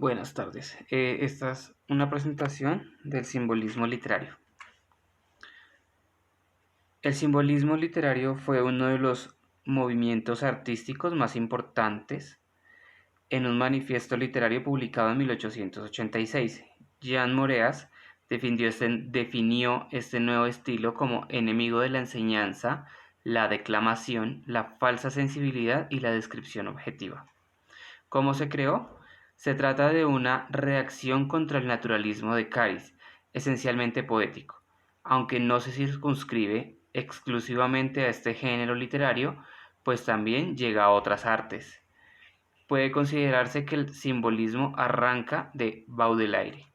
Buenas tardes. Esta es una presentación del simbolismo literario. El simbolismo literario fue uno de los movimientos artísticos más importantes en un manifiesto literario publicado en 1886. Jean Moreas definió este nuevo estilo como enemigo de la enseñanza, la declamación, la falsa sensibilidad y la descripción objetiva. ¿Cómo se creó? Se trata de una reacción contra el naturalismo de Caris, esencialmente poético. Aunque no se circunscribe exclusivamente a este género literario, pues también llega a otras artes. Puede considerarse que el simbolismo arranca de Baudelaire.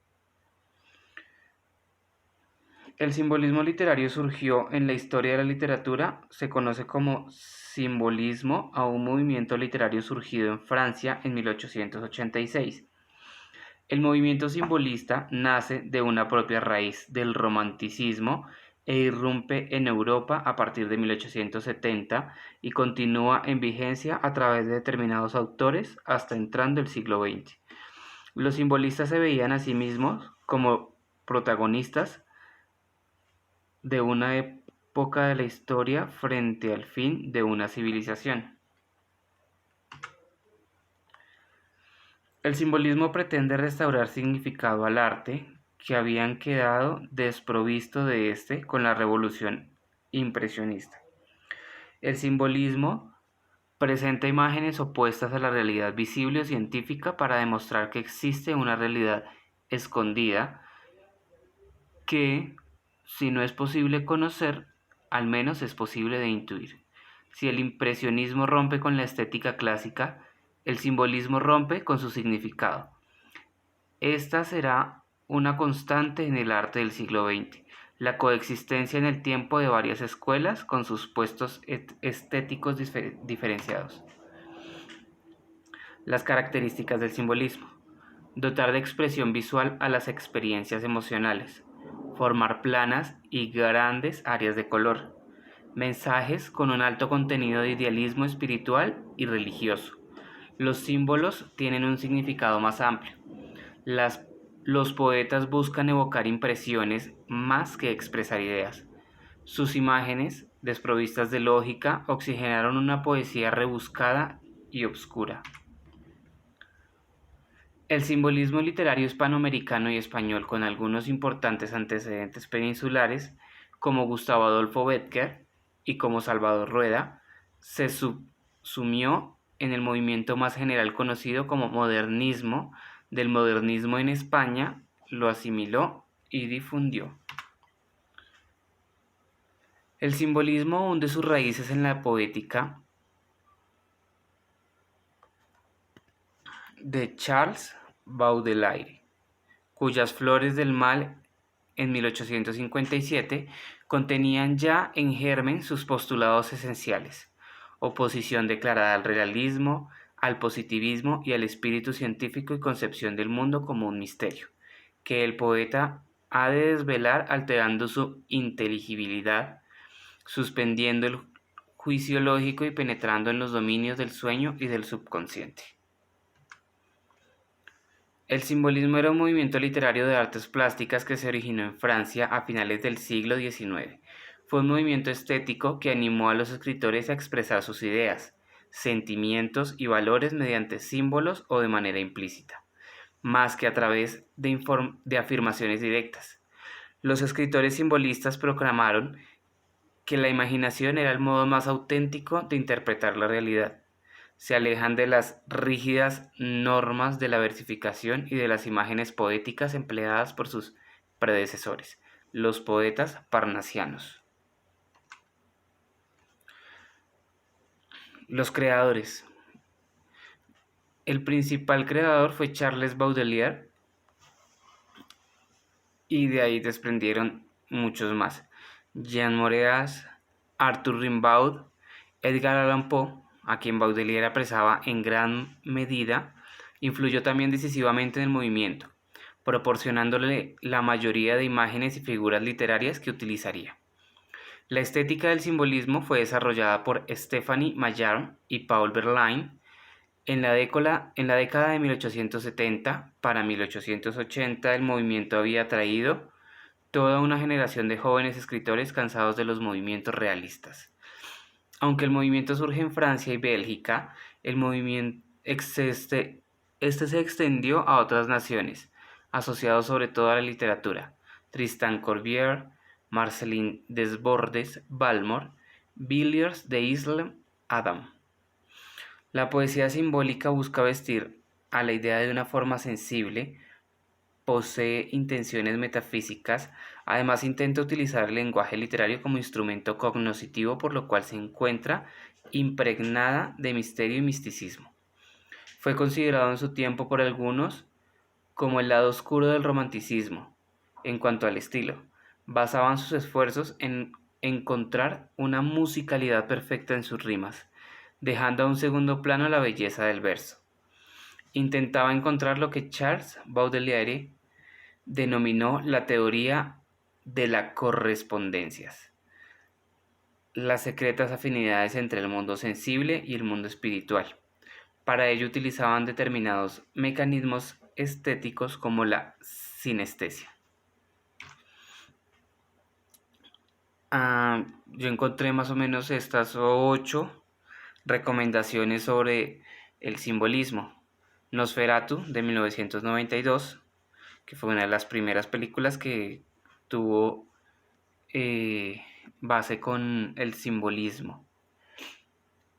El simbolismo literario surgió en la historia de la literatura, se conoce como simbolismo a un movimiento literario surgido en Francia en 1886. El movimiento simbolista nace de una propia raíz del romanticismo e irrumpe en Europa a partir de 1870 y continúa en vigencia a través de determinados autores hasta entrando el siglo XX. Los simbolistas se veían a sí mismos como protagonistas de una época de la historia frente al fin de una civilización. El simbolismo pretende restaurar significado al arte que habían quedado desprovisto de este con la revolución impresionista. El simbolismo presenta imágenes opuestas a la realidad visible o científica para demostrar que existe una realidad escondida que, si no es posible conocer, al menos es posible de intuir. Si el impresionismo rompe con la estética clásica, el simbolismo rompe con su significado. Esta será una constante en el arte del siglo XX, la coexistencia en el tiempo de varias escuelas con sus puestos estéticos diferenciados. Las características del simbolismo: dotar de expresión visual a las experiencias emocionales, formar planas y grandes áreas de color, mensajes con un alto contenido de idealismo espiritual y religioso. Los símbolos tienen un significado más amplio. Los poetas buscan evocar impresiones más que expresar ideas. Sus imágenes, desprovistas de lógica, oxigenaron una poesía rebuscada y obscura. El simbolismo literario hispanoamericano y español, con algunos importantes antecedentes peninsulares, como Gustavo Adolfo Bécquer y como Salvador Rueda, se subsumió en el movimiento más general conocido como modernismo. Del modernismo en España, lo asimiló y difundió. El simbolismo hunde sus raíces en la poética de Charles Baudelaire, cuyas Flores del Mal en 1857 contenían ya en germen sus postulados esenciales: oposición declarada al realismo, al positivismo y al espíritu científico y concepción del mundo como un misterio, que el poeta ha de desvelar alterando su inteligibilidad, suspendiendo el juicio lógico y penetrando en los dominios del sueño y del subconsciente. El simbolismo era un movimiento literario de artes plásticas que se originó en Francia a finales del siglo XIX. Fue un movimiento estético que animó a los escritores a expresar sus ideas, sentimientos y valores mediante símbolos o de manera implícita, más que a través de afirmaciones directas. Los escritores simbolistas proclamaron que la imaginación era el modo más auténtico de interpretar la realidad. Se alejan de las rígidas normas de la versificación y de las imágenes poéticas empleadas por sus predecesores, los poetas parnasianos. Los creadores. El principal creador fue Charles Baudelaire y de ahí desprendieron muchos más: Jean Moreas, Arthur Rimbaud, Edgar Allan Poe, a quien Baudelaire apreciaba en gran medida. Influyó también decisivamente en el movimiento, proporcionándole la mayoría de imágenes y figuras literarias que utilizaría. La estética del simbolismo fue desarrollada por Stephanie Maillard y Paul Verlaine. En la década de 1870 para 1880 el movimiento había atraído toda una generación de jóvenes escritores cansados de los movimientos realistas. Aunque el movimiento surge en Francia y Bélgica, el movimiento este se extendió a otras naciones, asociado sobre todo a la literatura. Tristan Corbière, Marceline Desbordes Balmor, Villiers de Isle Adam. La poesía simbólica busca vestir a la idea de una forma sensible, posee intenciones metafísicas, además intenta utilizar el lenguaje literario como instrumento cognoscitivo, por lo cual se encuentra impregnada de misterio y misticismo. Fue considerado en su tiempo por algunos como el lado oscuro del romanticismo. En cuanto al estilo, basaban sus esfuerzos en encontrar una musicalidad perfecta en sus rimas, dejando a un segundo plano la belleza del verso. Intentaba encontrar lo que Charles Baudelaire denominó la teoría de las correspondencias, las secretas afinidades entre el mundo sensible y el mundo espiritual. Para ello utilizaban determinados mecanismos estéticos como la sinestesia. Yo encontré más o menos estas 8 recomendaciones sobre el simbolismo. Nosferatu de 1992, que fue una de las primeras películas que tuvo base con el simbolismo.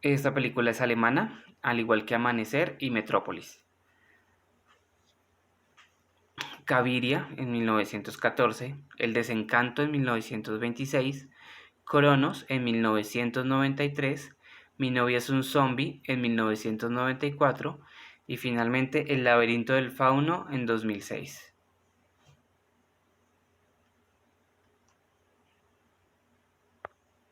Esta película es alemana, al igual que Amanecer y Metrópolis. Caviria en 1914, El desencanto en 1926, Cronos en 1993, Mi novia es un zombie en 1994 y finalmente El laberinto del fauno en 2006.